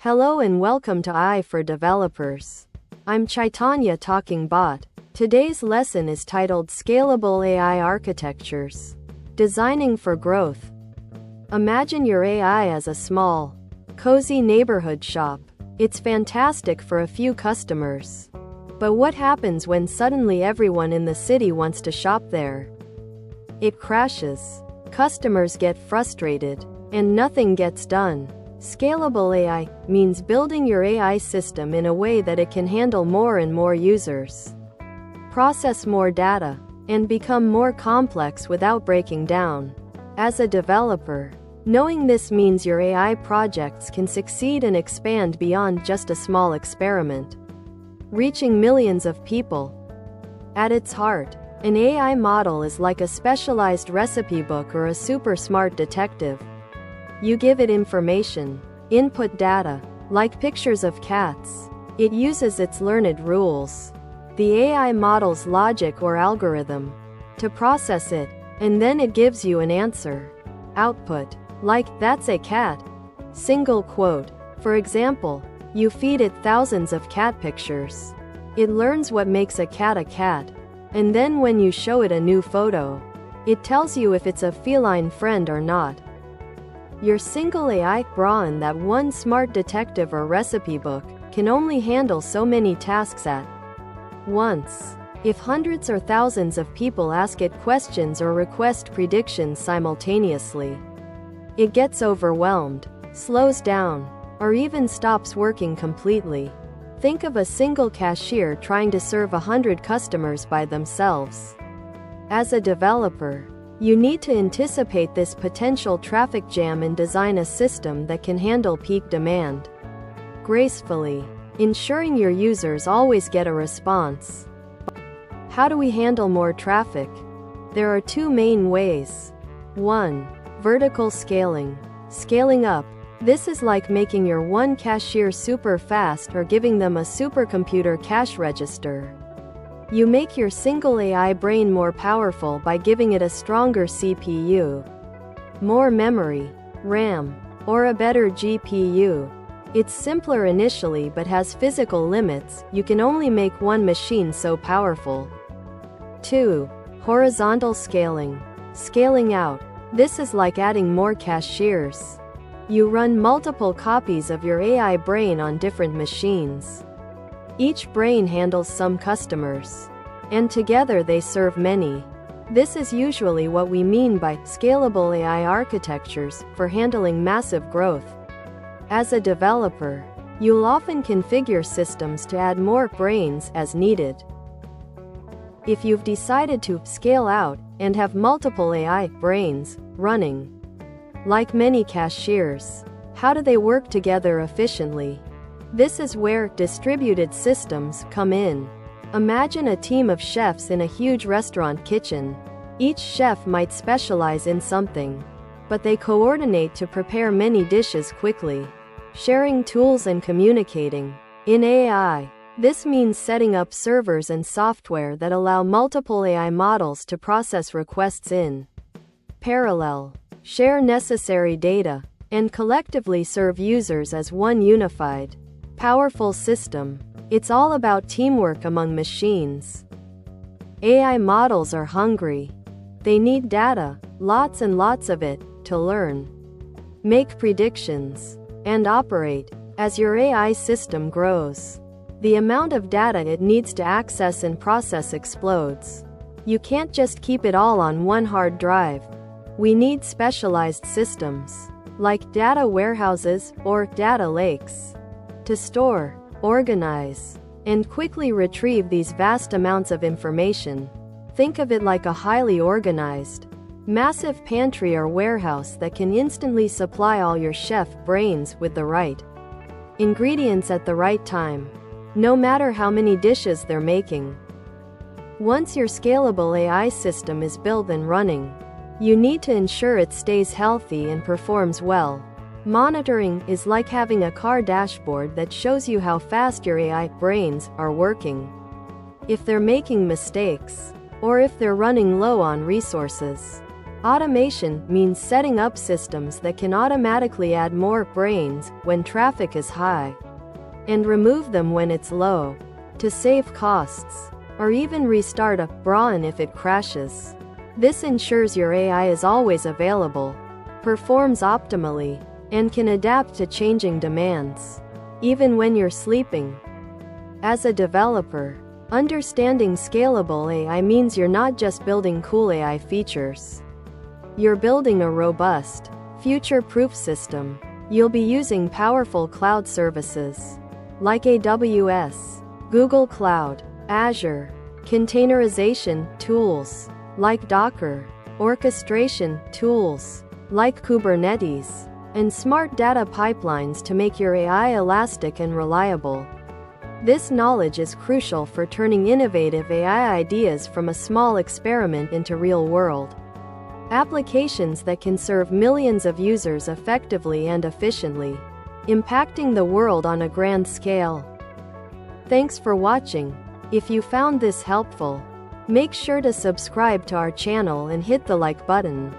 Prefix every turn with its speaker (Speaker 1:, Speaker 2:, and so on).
Speaker 1: Hello and welcome to AI for Developers. I'm Chaitanya talking bot. Today's lesson is titled Scalable AI Architectures. Designing for Growth. Imagine your AI as a small, cozy neighborhood shop. It's fantastic for a few customers. But what happens when suddenly everyone in the city wants to shop there? It crashes. Customers get frustrated, and nothing gets done. Scalable AI means building your AI system in a way that it can handle more and more users, process more data, and become more complex without breaking down. As a developer, knowing this means your AI projects can succeed and expand beyond just a small experiment, reaching millions of people. At its heart, an AI model is like a specialized recipe book or a super smart detective. You give it information, input data, like pictures of cats. It uses its learned rules, the AI model's logic or algorithm, to process it, and then it gives you an answer. Output, like, "That's a cat." Single quote. For example, you feed it thousands of cat pictures. It learns what makes a cat, and then when you show it a new photo, it tells you if it's a feline friend or not. Your single AI brain, that one smart detective or recipe book, can only handle so many tasks at once. If hundreds or thousands of people ask it questions or request predictions simultaneously, it gets overwhelmed, slows down, or even stops working completely. Think of a single cashier trying to serve 100 customers by themselves. As a developer, you need to anticipate this potential traffic jam and design a system that can handle peak demand gracefully, ensuring your users always get a response. How do we handle more traffic? There are two main ways. 1. Vertical scaling. Scaling up. This is like making your one cashier super fast or giving them a supercomputer cash register. You make your single AI brain more powerful by giving it a stronger CPU, more memory, RAM, or a better GPU. It's simpler initially but has physical limits. You can only make one machine so powerful. 2. Horizontal scaling. Scaling out. This is like adding more cashiers. You run multiple copies of your AI brain on different machines. Each brain handles some customers, and together they serve many. This is usually what we mean by scalable AI architectures for handling massive growth. As a developer, you'll often configure systems to add more brains as needed. If you've decided to scale out and have multiple AI brains running, like many cashiers, how do they work together efficiently? This is where distributed systems come in. Imagine a team of chefs in a huge restaurant kitchen. Each chef might specialize in something, but they coordinate to prepare many dishes quickly, sharing tools and communicating. In AI, this means setting up servers and software that allow multiple AI models to process requests in parallel, share necessary data, and collectively serve users as one unified, powerful system. It's all about teamwork among machines. AI models are hungry. They need data, lots and lots of it, to learn, make predictions, and operate. As your AI system grows, the amount of data it needs to access and process explodes. You can't just keep it all on one hard drive. We need specialized systems, like data warehouses or data lakes, to store, organize, and quickly retrieve these vast amounts of information. Think of it like a highly organized, massive pantry or warehouse that can instantly supply all your chef brains with the right ingredients at the right time, no matter how many dishes they're making. Once your scalable AI system is built and running, you need to ensure it stays healthy and performs well. Monitoring is like having a car dashboard that shows you how fast your AI brains are working, if they're making mistakes, or if they're running low on resources. Automation means setting up systems that can automatically add more brains when traffic is high, and remove them when it's low, to save costs, or even restart a brain if it crashes. This ensures your AI is always available, performs optimally, and can adapt to changing demands, even when you're sleeping. As a developer, understanding scalable AI means you're not just building cool AI features. You're building a robust, future-proof system. You'll be using powerful cloud services like AWS, Google Cloud, Azure, containerization tools like Docker, orchestration tools like Kubernetes, and smart data pipelines to make your AI elastic and reliable. This knowledge is crucial for turning innovative AI ideas from a small experiment into real-world applications that can serve millions of users effectively and efficiently, impacting the world on a grand scale. Thanks for watching. If you found this helpful, make sure to subscribe to our channel and hit the like button.